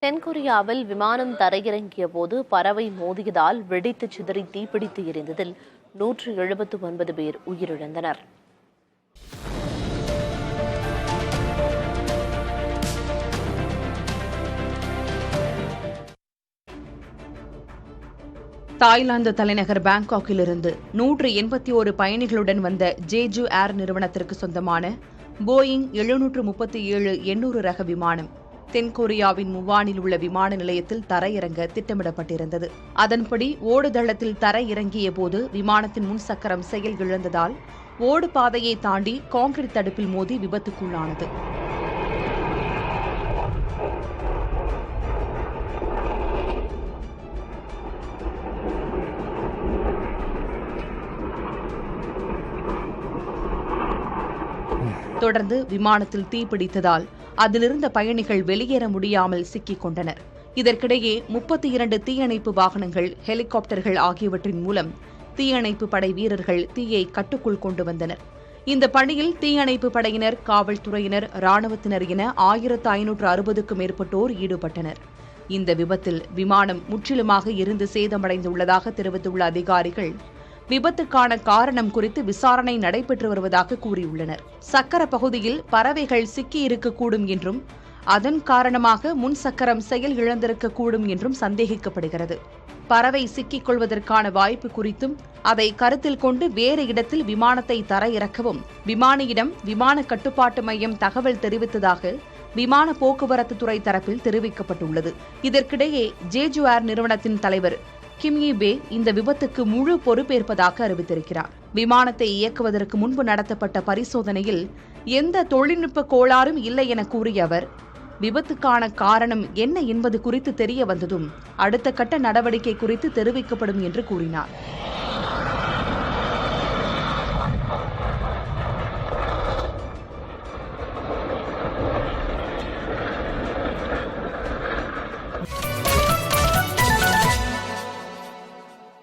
தென்கொரியாவில் விமானம் தரையிறங்கிய போது பறவை மோதியதால் வெடித்து சிதறி தீப்பிடித்து எரிந்ததில் 179 பேர் உயிரிழந்தனர். தாய்லாந்து தலைநகர் பாங்காக்கிலிருந்து 181 பயணிகளுடன் வந்த ஜேஜு ஏர் நிறுவனத்திற்கு சொந்தமான போயிங் 737-800 ரக விமானம் தென்கொரியாவின் முவானில் உள்ள விமான நிலையத்தில் தரையிறங்க திட்டமிடப்பட்டிருந்தது. அதன்படி ஓடுதளத்தில் தரையிறங்கிய போது விமானத்தின் முன்சக்கரம் செயல் இழந்ததால் ஓடு பாதையை தாண்டி கான்கிரீட் தடுப்பில் மோதி விபத்துக்குள்ளானது. தொடர்ந்து விமானத்தில் தீப்பிடித்ததால் அதிலிருந்த பயணிகள் வெளியேற முடியாமல் சிக்கிக் கொண்டனர். இதற்கிடையே 32 தீயணைப்பு வாகனங்கள், ஹெலிகாப்டர்கள் ஆகியவற்றின் மூலம் தீயணைப்பு படை வீரர்கள் தீயை கட்டுக்குள் கொண்டு வந்தனர். இந்த பணியில் தீயணைப்பு படையினர், காவல்துறையினர், ராணுவத்தினர் என 1560க்கும் மேற்பட்டோர் ஈடுபட்டனர். இந்த விபத்தில் விமானம் முற்றிலுமாக எரிந்து சேதமடைந்துள்ளதாக தெரிவித்துள்ள அதிகாரிகள் விபத்துக்கான காரணம் குறித்து விசாரணை நடைபெற்று வருவதாக கூறியுள்ளனர். சக்கர பகுதியில் பறவைகள் சிக்கியிருக்கக்கூடும் என்றும் அதன் காரணமாக முன் சக்கரம் செயல் இழந்திருக்கக்கூடும் என்றும் சந்தேகிக்கப்படுகிறது. பறவை சிக்கிக் கொள்வதற்கான வாய்ப்பு குறித்தும் அதை கருத்தில் கொண்டு வேறு இடத்தில் விமானத்தை தரையிறக்கவும் விமானியிடம் விமான கட்டுப்பாட்டு மையம் தகவல் தெரிவித்ததாக விமான போக்குவரத்து துறை தரப்பில் தெரிவிக்கப்பட்டுள்ளது. இதற்கிடையே ஜேஜு ஏர் நிறுவனத்தின் தலைவர் கிம் யி பே இந்த விபத்துக்கு முழு பொறுப்பேற்பதாக அறிவித்திருக்கிறார். விமானத்தை இயக்குவதற்கு முன்பு நடத்தப்பட்ட பரிசோதனையில் எந்த தொழில்நுட்ப கோளாறும் இல்லை என கூறிய அவர், விபத்துக்கான காரணம் என்ன என்பது குறித்து தெரிய வந்ததும் அடுத்த கட்ட நடவடிக்கை குறித்து தெரிவிக்கப்படும் என்று கூறினார்.